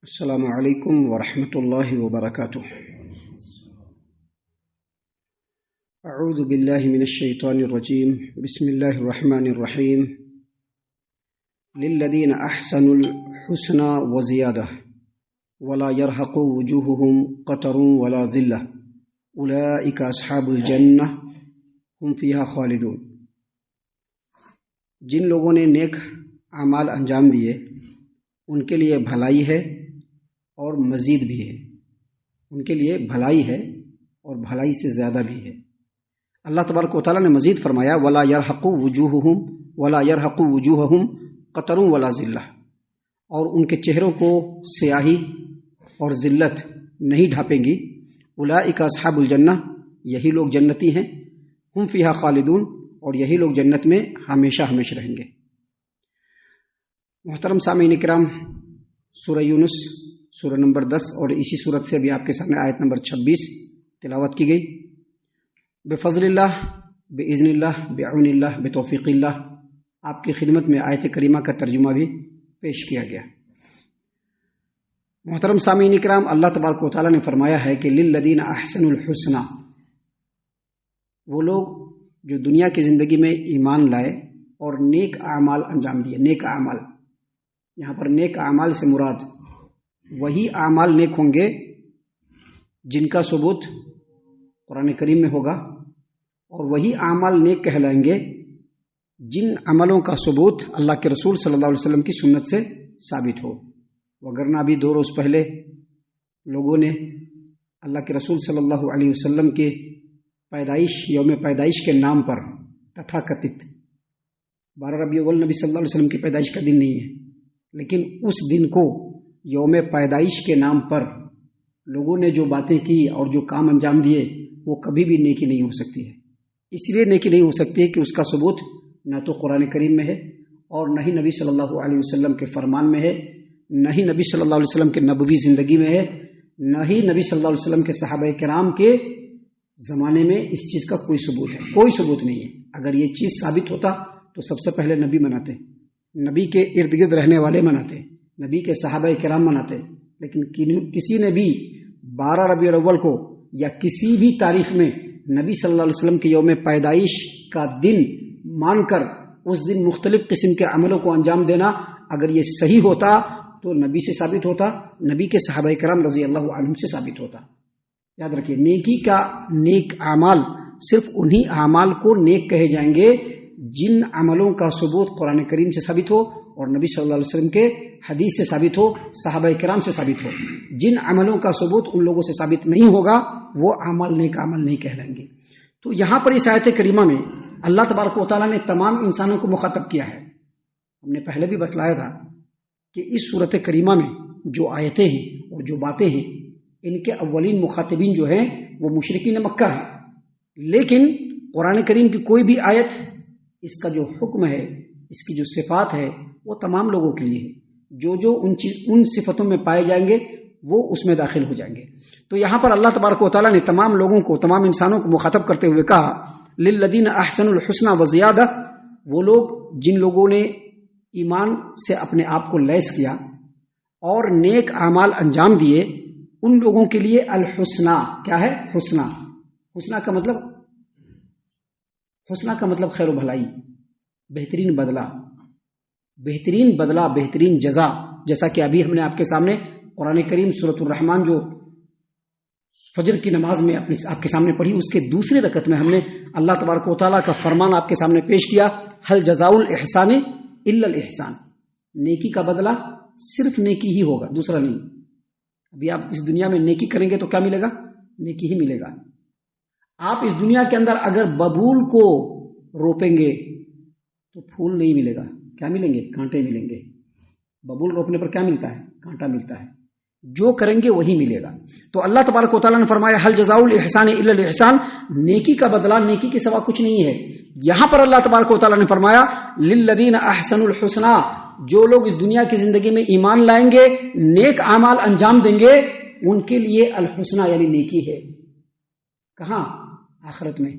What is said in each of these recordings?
السلام علیکم ورحمۃ اللہ وبرکاتہ۔ اعوذ باللہ من الشیطان الرجیم، بسم اللہ الرحمن الرحیم۔ للذین احسنوا الحسنى وزیادہ ولا يرهق وجوههم قتر ولا ذلہ اولئک اصحاب الجنہ هم فیہا خالدون۔ جن لوگوں نے نیک اعمال انجام دیے ان کے لیے بھلائی ہے اور مزید بھی ہے، ان کے لیے بھلائی ہے اور بھلائی سے زیادہ بھی ہے۔ اللہ تبارک و تعالیٰ نے مزید فرمایا وَلَا يَرْحَقُ وُجُوهُهُمْ وَلَا يَرْحَقُ وُجُوهَهُمْ قَتَرٌ وَلَا ذِلَّةٌ، اور ان کے چہروں کو سیاہی اور ذلت نہیں ڈھانپیں گی۔ اولئک اصحاب الجنہ، یہی لوگ جنتی ہیں، ہم فیہا خالدون، اور یہی لوگ جنت میں ہمیشہ ہمیشہ رہیں گے۔ محترم سامعین کرام، سورہ یونس سورہ نمبر 10 اور اسی سورت سے ابھی آپ کے سامنے آیت نمبر 26 تلاوت کی گئی۔ بفضل اللہ، باذن اللہ، بعون اللہ، بتوفیق اللہ، آپ کی خدمت میں آیت کریمہ کا ترجمہ بھی پیش کیا گیا۔ محترم سامعین کرام، اللہ تبارک و تعالیٰ نے فرمایا ہے کہ للذین احسنوا الحسنى، وہ لوگ جو دنیا کی زندگی میں ایمان لائے اور نیک اعمال انجام دیے۔ نیک اعمال، یہاں پر نیک اعمال سے مراد وہی اعمال نیک ہوں گے جن کا ثبوت قرآن کریم میں ہوگا، اور وہی اعمال نیک کہلائیں گے جن عملوں کا ثبوت اللہ کے رسول صلی اللہ علیہ وسلم کی سنت سے ثابت ہو۔ وگرنہ ابھی 2 روز پہلے لوگوں نے اللہ کے رسول صلی اللہ علیہ وسلم کے پیدائش، یوم پیدائش کے نام پر تتھا کتھت 12 ربیع الاول نبی صلی اللہ علیہ وسلم کی پیدائش کا دن نہیں ہے، لیکن اس دن کو یوم پیدائش کے نام پر لوگوں نے جو باتیں کی اور جو کام انجام دیے وہ کبھی بھی نیکی نہیں ہو سکتی ہے۔ اس لیے نیکی نہیں ہو سکتی ہے کہ اس کا ثبوت نہ تو قرآن کریم میں ہے، اور نہ ہی نبی صلی اللہ علیہ وسلم کے فرمان میں ہے، نہ ہی نبی صلی اللہ علیہ وسلم کے نبوی زندگی میں ہے، نہ ہی نبی صلی اللہ علیہ وسلم کے صحابہ کرام کے زمانے میں اس چیز کا کوئی ثبوت ہے۔ کوئی ثبوت نہیں ہے۔ اگر یہ چیز ثابت ہوتا تو سب سے پہلے نبی مناتے، نبی کے ارد گرد رہنے والے مناتے، نبی کے صحابہ کرام مناتے، لیکن کسی نے بھی 12 ربیع الاول کو یا کسی بھی تاریخ میں نبی صلی اللہ علیہ وسلم کے یوم پیدائش کا دن مان کر اس دن مختلف قسم کے عملوں کو انجام دینا، اگر یہ صحیح ہوتا تو نبی سے ثابت ہوتا، نبی کے صحابہ کرام رضی اللہ عنہم سے ثابت ہوتا۔ یاد رکھیے، نیکی کا نیک اعمال صرف انہی اعمال کو نیک کہے جائیں گے جن عملوں کا ثبوت قرآن کریم سے ثابت ہو اور نبی صلی اللہ علیہ وسلم کے حدیث سے ثابت ہو، صحابہ کرام سے ثابت ہو۔ جن عملوں کا ثبوت ان لوگوں سے ثابت نہیں ہوگا وہ عمل نیک عمل نہیں کہلائیں گے۔ تو یہاں پر اس آیت کریمہ میں اللہ تبارک و تعالیٰ نے تمام انسانوں کو مخاطب کیا ہے۔ ہم نے پہلے بھی بتلایا تھا کہ اس صورت کریمہ میں جو آیتیں ہیں اور جو باتیں ہیں، ان کے اولین مخاطبین جو ہیں وہ مشرکین مکہ ہیں، لیکن قرآن کریم کی کوئی بھی آیت، اس کا جو حکم ہے، اس کی جو صفات ہے، وہ تمام لوگوں کے لیے ہے۔ جو ان صفتوں میں پائے جائیں گے وہ اس میں داخل ہو جائیں گے۔ تو یہاں پر اللہ تبارک و تعالیٰ نے تمام لوگوں کو، تمام انسانوں کو مخاطب کرتے ہوئے کہا للذین احسنوا الحسنى وزیادہ، وہ لوگ جن لوگوں نے ایمان سے اپنے آپ کو لیس کیا اور نیک اعمال انجام دیے، ان لوگوں کے لیے الحسنہ، کیا ہے؟ حسنہ۔ حسنہ کا مطلب خیر و بھلائی، بہترین بدلہ، بہترین جزا۔ جیسا کہ ابھی ہم نے آپ کے سامنے قرآن کریم سورۃ الرحمن جو فجر کی نماز میں آپ کے سامنے پڑھی، اس کے دوسرے رکعت میں ہم نے اللہ تبارک و تعالیٰ کا فرمان آپ کے سامنے پیش کیا، هل جزاء الاحسان الا الاحسان، نیکی کا بدلہ صرف نیکی ہی ہوگا، دوسرا نہیں۔ ابھی آپ اس دنیا میں نیکی کریں گے تو کیا ملے گا؟ نیکی ہی ملے گا۔ آپ اس دنیا کے اندر اگر ببول کو روپیں گے تو پھول نہیں ملے گا، کیا ملیں گے؟ کانٹے ملیں گے۔ ببول روپنے پر کیا ملتا ہے؟ کانٹا ملتا ہے۔ جو کریں گے وہی ملے گا۔ تو اللہ تبارک و تعالیٰ نے فرمایا هل جزاء الاحسان الا الاحسان، نیکی کا بدلہ نیکی کے سوا کچھ نہیں ہے۔ یہاں پر اللہ تبارک و تعالیٰ نے فرمایا للذین احسنوا الحسنى، جو لوگ اس دنیا کی زندگی میں ایمان لائیں گے، نیک اعمال انجام دیں گے، ان کے لیے الحسنى یعنی نیکی ہے۔ کہاں؟ آخرت میں،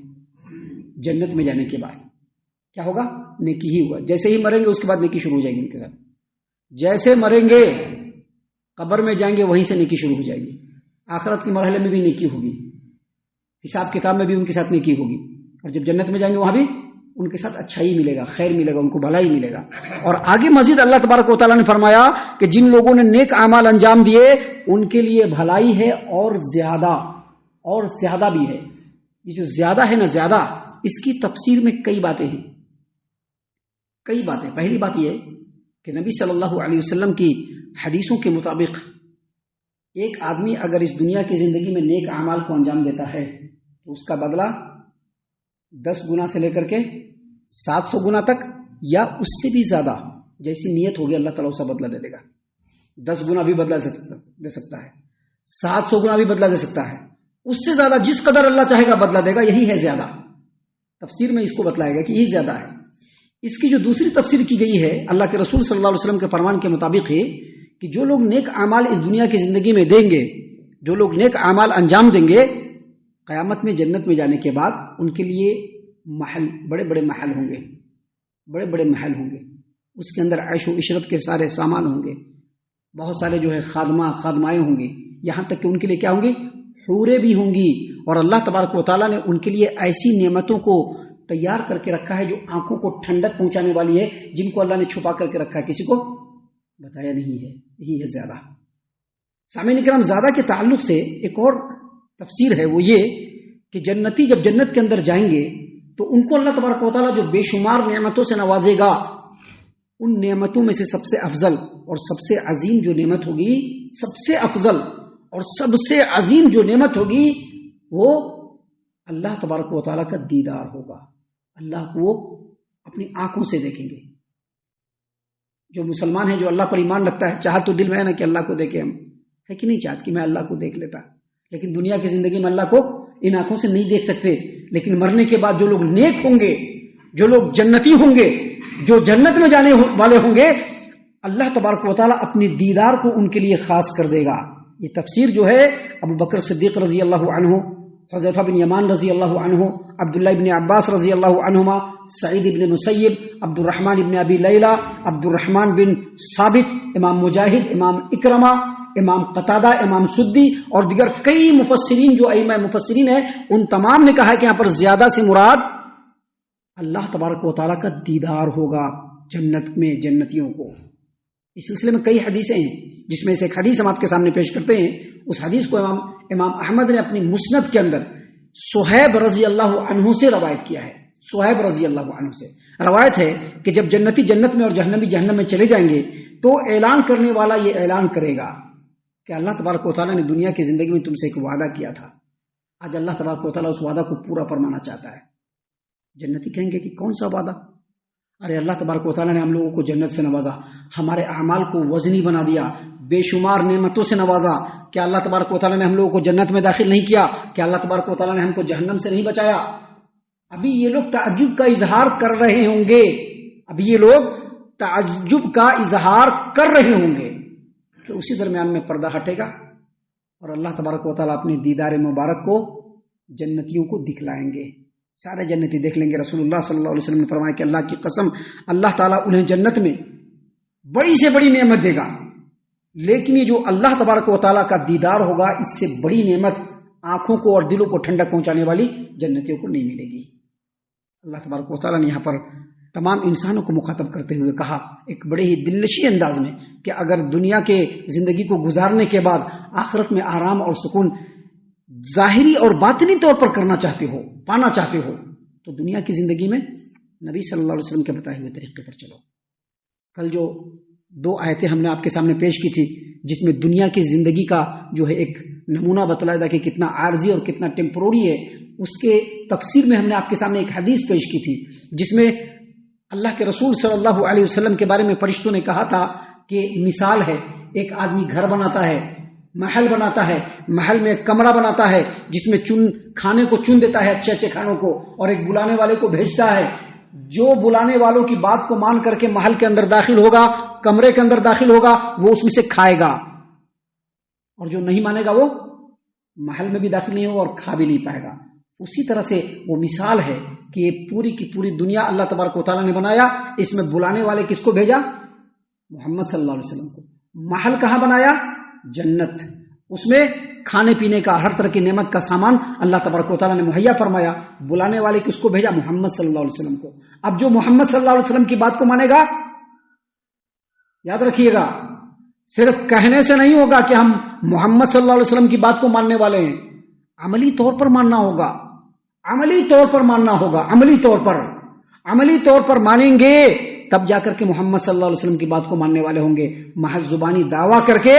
جنت میں جانے کے بعد کیا ہوگا؟ نیکی ہی ہوگا۔ جیسے ہی مریں گے اس کے بعد نیکی شروع ہو جائے گی ان کے ساتھ۔ جیسے مریں گے قبر میں جائیں گے وہیں سے نیکی شروع ہو جائے گی، آخرت کے مرحلے میں بھی نیکی ہوگی، حساب کتاب میں بھی ان کے ساتھ نیکی ہوگی، اور جب جنت میں جائیں گے وہاں بھی ان کے ساتھ اچھائی ملے گا، خیر ملے گا، ان کو بھلائی ملے گا۔ اور آگے مزید اللہ تبارک و تعالیٰ نے فرمایا کہ جن لوگوں نے نیک اعمال انجام دیے ان کے لیے بھلائی ہے اور زیادہ بھی ہے۔ یہ جو زیادہ ہے نا، زیادہ، اس کی تفسیر میں کئی باتیں ہیں، کئی باتیں۔ پہلی بات یہ کہ نبی صلی اللہ علیہ وسلم کی حدیثوں کے مطابق ایک آدمی اگر اس دنیا کی زندگی میں نیک اعمال کو انجام دیتا ہے تو اس کا بدلہ 10 گنا سے لے کر کے 700 گنا تک یا اس سے بھی زیادہ، جیسی نیت ہوگی اللہ تعالیٰ اسے بدلہ دے دے گا۔ 10 گنا بھی بدلہ دے سکتا ہے، 700 گنا بھی بدلہ دے سکتا ہے، اس سے زیادہ جس قدر اللہ چاہے گا بدلہ دے گا۔ یہی ہے زیادہ، تفسیر میں اس کو بتلایا گیا کہ یہی زیادہ ہے۔ اس کی جو دوسری تفسیر کی گئی ہے اللہ کے رسول صلی اللہ علیہ وسلم کے فرمان کے مطابق ہے کہ جو لوگ نیک اعمال اس دنیا کی زندگی میں دیں گے، جو لوگ نیک اعمال انجام دیں گے، قیامت میں جنت میں جانے کے بعد ان کے لیے محل، بڑے بڑے محل ہوں گے، بڑے بڑے محل ہوں گے، اس کے اندر عیش و عشرت کے سارے سامان ہوں گے، بہت سارے جو ہے خادمائیں ہوں گی، یہاں تک کہ ان کے لیے کیا ہوں گی، حوریں بھی ہوں گی۔ اور اللہ تبارک و تعالیٰ نے ان کے لیے ایسی نعمتوں کو تیار کر کے رکھا ہے جو آنکھوں کو ٹھنڈک پہنچانے والی ہے، جن کو اللہ نے چھپا کر کے رکھا ہے، کسی کو بتایا نہیں ہے۔ یہی ہے زیادہ۔ سامعین کرام، زیادہ کے تعلق سے ایک اور تفسیر ہے، وہ یہ کہ جنتی جب جنت کے اندر جائیں گے تو ان کو اللہ تبارک و تعالیٰ جو بے شمار نعمتوں سے نوازے گا، ان نعمتوں میں سے سب سے افضل اور سب سے عظیم جو نعمت ہوگی، سب سے افضل اور سب سے عظیم جو نعمت ہوگی، وہ اللہ تبارک و تعالیٰ کا دیدار ہوگا۔ اللہ کو وہ اپنی آنکھوں سے دیکھیں گے۔ جو مسلمان ہے، جو اللہ پر ایمان رکھتا ہے، چاہت تو دل میں ہے نا کہ اللہ کو دیکھے، ہم ہے کہ نہیں چاہت کہ میں اللہ کو دیکھ لیتا، لیکن دنیا کی زندگی میں اللہ کو ان آنکھوں سے نہیں دیکھ سکتے۔ لیکن مرنے کے بعد جو لوگ نیک ہوں گے، جو لوگ جنتی ہوں گے، جو جنت میں جانے والے ہوں گے، اللہ تبارک و تعالیٰ اپنے دیدار کو ان کے لیے خاص کر دے گا۔ یہ تفسیر جو ہے ابو بکر صدیق رضی اللہ عنہ، حذیفہ بن یمان رضی اللہ عنہ، عبداللہ ابن عباس رضی اللہ عنہما، سعید ابن مسیب، عبد الرحمن ابن ابی لیلہ، عبد الرحمن بن ثابت، امام مجاہد، امام اکرمہ، امام قتادہ، امام سدی اور دیگر کئی مفسرین جو ائمہ مفسرین ہیں، ان تمام نے کہا ہے کہ یہاں پر زیادہ سے مراد اللہ تبارک و تعالیٰ کا دیدار ہوگا جنت میں جنتیوں کو۔ اس سلسلے میں کئی حدیثیں ہیں، جس میں سے ایک حدیث ہم آپ کے سامنے پیش کرتے ہیں۔ اس حدیث کو امام احمد نے اپنی مسند کے اندر صہیب رضی اللہ عنہ سے روایت کیا ہے۔ صہیب رضی اللہ عنہ سے روایت ہے کہ جب جنتی جنت میں اور جہنمی جہنم میں چلے جائیں گے تو اعلان کرنے والا یہ اعلان کرے گا کہ اللہ تبارک و تعالیٰ نے دنیا کی زندگی میں تم سے ایک وعدہ کیا تھا، آج اللہ تبارک و تعالیٰ اس وعدہ کو پورا فرمانا چاہتا ہے۔ جنتی کہیں گے کہ کون سا وعدہ؟ ارے اللہ تبارک و تعالیٰ نے ہم لوگوں کو جنت سے نوازا، ہمارے اعمال کو وزنی بنا دیا، بے شمار نعمتوں سے نوازا۔ کیا اللہ تبارک و تعالیٰ نے ہم لوگوں کو جنت میں داخل نہیں کیا؟ کیا اللہ تبارک و تعالیٰ نے ہم کو جہنم سے نہیں بچایا؟ ابھی یہ لوگ تعجب کا اظہار کر رہے ہوں گے، ابھی یہ لوگ تعجب کا اظہار کر رہے ہوں گے کہ اسی درمیان میں پردہ ہٹے گا اور اللہ تبارک و تعالیٰ اپنے دیدار مبارک کو جنتیوں کو دکھلائیں گے، سارے جنتی دیکھ لیں گے۔ رسول اللہ صلی اللہ علیہ وسلم نے فرمایا کہ اللہ کی قسم، اللہ تعالیٰ انہیں جنت میں بڑی سے بڑی نعمت دے گا، لیکن یہ جو اللہ تبارک و تعالیٰ کا دیدار ہوگا، اس سے بڑی نعمت آنکھوں کو اور دلوں کو ٹھنڈک پہنچانے والی جنتیوں کو نہیں ملے گی۔ اللہ تبارک و تعالیٰ نے یہاں پر تمام انسانوں کو مخاطب کرتے ہوئے کہا ایک بڑے ہی دلنشین انداز میں کہ اگر دنیا کے زندگی کو گزارنے کے بعد آخرت میں آرام اور سکون ظاہری اور باطنی طور پر کرنا چاہتے ہو، پانا چاہتے ہو، تو دنیا کی زندگی میں نبی صلی اللہ علیہ وسلم کے بتائے ہوئے طریقے پر چلو۔ کل جو 2 آیتیں ہم نے آپ کے سامنے پیش کی تھی، جس میں دنیا کی زندگی کا جو ہے ایک نمونہ بتلایا تھا کہ کتنا عارضی اور کتنا ٹیمپروری ہے، اس کے تفسیر میں ہم نے آپ کے سامنے ایک حدیث پیش کی تھی جس میں اللہ کے رسول صلی اللہ علیہ وسلم کے بارے میں فرشتوں نے کہا تھا کہ مثال ہے، ایک آدمی گھر بناتا ہے، محل بناتا ہے، محل میں ایک کمرہ بناتا ہے جس میں کھانے کو چن دیتا ہے، اچھے اچھے کھانوں کو، اور ایک بلانے والے کو بھیجتا ہے۔ جو بلانے والوں کی بات کو مان کر کے محل کے اندر داخل ہوگا، کمرے کے اندر داخل ہوگا، وہ اس میں سے کھائے گا، اور جو نہیں مانے گا وہ محل میں بھی داخل نہیں ہوگا اور کھا بھی نہیں پائے گا۔ اسی طرح سے وہ مثال ہے کہ یہ پوری کی پوری دنیا اللہ تبارک و تعالیٰ نے بنایا، اس میں بلانے والے کس کو بھیجا؟ محمد صلی اللہ علیہ وسلم کو۔ محل کہاں بنایا؟ جنت، اس میں کھانے پینے کا ہر طرح کی نعمت کا سامان اللہ تبارک و تعالیٰ نے مہیا فرمایا. بلانے والے کس کو بھیجا؟ محمد صلی اللہ علیہ وسلم کو. اب جو محمد صلی اللہ علیہ وسلم کی بات کو مانے گا، یاد رکھیے گا، صرف کہنے سے نہیں ہوگا کہ ہم محمد صلی اللہ علیہ وسلم کی بات کو ماننے والے ہیں. عملی طور پر ماننا ہوگا، عملی طور پر ماننا ہوگا، عملی طور پر مانیں گے تب جا کر کے محمد صلی اللہ علیہ وسلم کی بات کو ماننے والے ہوں گے. محض زبانی دعویٰ کر کے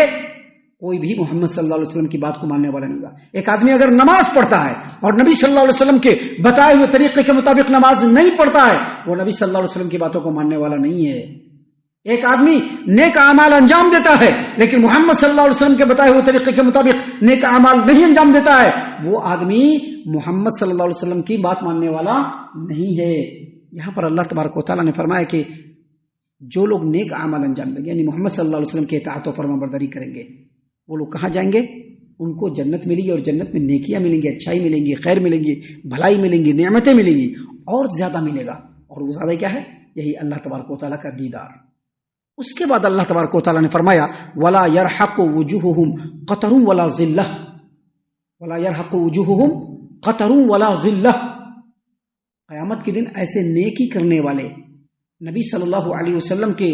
کوئی بھی محمد صلی اللہ علیہ وسلم کی بات کو ماننے والا نہیں ہوگا. ایک آدمی اگر نماز پڑھتا ہے اور نبی صلی اللہ علیہ وسلم کے بتائے ہوئے طریقے کے مطابق نماز نہیں پڑھتا ہے، وہ نبی صلی اللہ علیہ وسلم کی باتوں کو ماننے والا نہیں ہے. ایک آدمی نیک اعمال انجام دیتا ہے لیکن محمد صلی اللہ علیہ وسلم کے بتائے ہوئے طریقے کے مطابق نیک اعمال نہیں انجام دیتا ہے، وہ آدمی محمد صلی اللہ علیہ وسلم کی بات ماننے والا نہیں ہے. یہاں پر اللہ تبارک و تعالیٰ نے فرمایا کہ جو لوگ نیک اعمال انجام دیں گے، یعنی محمد صلی اللہ علیہ وسلم کے اطاعت و فرما برداری کریں گے، وہ لوگ کہاں جائیں گے؟ ان کو جنت ملے گی، اور جنت میں نیکیاں ملیں گی، اچھائی ملیں گی، خیر ملیں گی، بھلائی ملیں گی، نعمتیں ملیں گی، اور زیادہ ملے گا. اور وہ زیادہ کیا ہے؟ یہی اللہ تبارک و تعالیٰ کا دیدار. اس کے بعد اللہ تبارک و تعالیٰ نے فرمایا وَلَا يَرْحَقُ وُجُوهُهُمْ قَتَرٌ وَلَا ذِلَّةٌ، وَلَا يَرْحَقُ وُجُوهُهُمْ قَتَرٌ وَلَا ذِلَّةٌ. قیامت کے دن ایسے نیکی کرنے والے، نبی صلی اللہ علیہ وسلم کے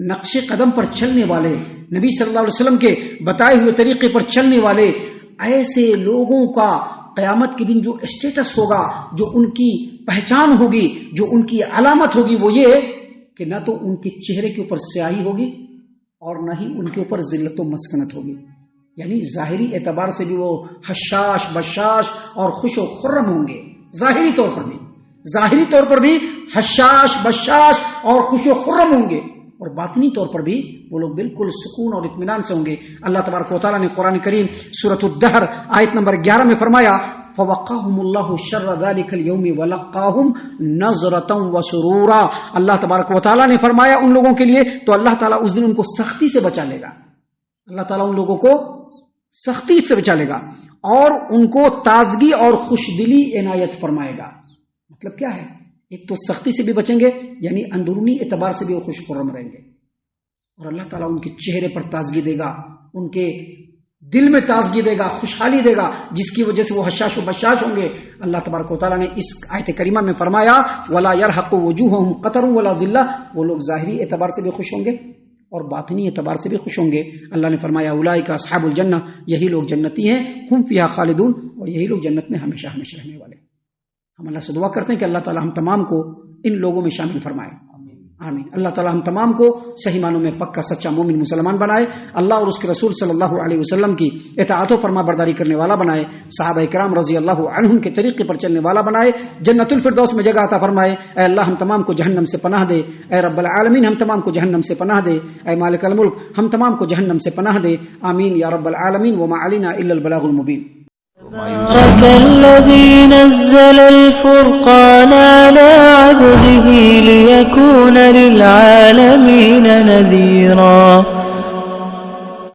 نقش قدم پر چلنے والے، نبی صلی اللہ علیہ وسلم کے بتائے ہوئے طریقے پر چلنے والے، ایسے لوگوں کا قیامت کے دن جو اسٹیٹس ہوگا، جو ان کی پہچان ہوگی، جو ان کی علامت ہوگی، وہ یہ کہ نہ تو ان کے چہرے کے اوپر سیاہی ہوگی اور نہ ہی ان کے اوپر ذلت و مسکنت ہوگی. یعنی ظاہری اعتبار سے بھی وہ حشاش بشاش اور خوش و خرم ہوں گے، ظاہری طور پر بھی حشاش بشاش اور خوش و خرم ہوں گے، اور باطنی طور پر بھی وہ لوگ بالکل سکون اور اطمینان سے ہوں گے. اللہ تبارک و تعالیٰ نے قرآن کریم سورۃ الدہر آیت نمبر 11 میں فرمایا فَوَقَاهُمُ اللَّهُ شَرَّ ذَلِكَ الْيَوْمِ وَلَقَّاهُمْ نَظْرَةً وَسُرُورًا. اللہ تبارک و تعالیٰ نے فرمایا ان لوگوں کے لیے تو اللہ تعالیٰ اس دن ان کو سختی سے بچا لے گا. اللہ تعالیٰ ان لوگوں کو سختی سے بچا لے گا اور ان کو تازگی اور خوش دلی عنایت فرمائے گا. مطلب کیا ہے؟ ایک تو سختی سے بھی بچیں گے، یعنی اندرونی اعتبار سے بھی وہ خوش خرم رہیں گے، اور اللہ تعالیٰ ان کے چہرے پر تازگی دے گا، ان کے دل میں تازگی دے گا، خوشحالی دے گا، جس کی وجہ سے وہ حشاش و بشاش ہوں گے. اللہ تبارک و تعالیٰ نے اس آیت کریمہ میں فرمایا وَلَا يَرْحَقُ وُجُوهُهُمْ قَتَرٌ وَلَا ذِلَّةٌ، وہ لوگ ظاہری اعتبار سے بھی خوش ہوں گے اور باطنی اعتبار سے بھی خوش ہوں گے. اللہ نے فرمایا اولئک اصحاب الجنہ، یہی لوگ جنتی ہیں، ہم فیہا خالدون، اور یہی لوگ جنت میں ہمیشہ ہمیشہ رہنے والے. ہم اللہ سے دعا کرتے ہیں کہ اللہ تعالیٰ ہم تمام کو ان لوگوں میں شامل فرمائے. آمین. اللہ تعالیٰ ہم تمام کو صحیح معنوں میں پکا سچا مومن مسلمان بنائے. اللہ اور اس کے رسول صلی اللہ علیہ وسلم کی اطاعت و فرما برداری کرنے والا بنائے. صحابہ کرام رضی اللہ عنہم کے طریقے پر چلنے والا بنائے. جنت الفردوس میں جگہ عطا فرمائے. اے اللہ ہم تمام کو جہنم سے پناہ دے. اے رب العالمین ہم تمام کو جہنم سے پناہ دے. اے مالک الملک ہم تمام کو جہنم سے پناہ دے. آمین یا رب العالمین. وما علینا الا البلاغ المبین. الذي نزل الفرقان على عبده ليكون للعالمين نذيرا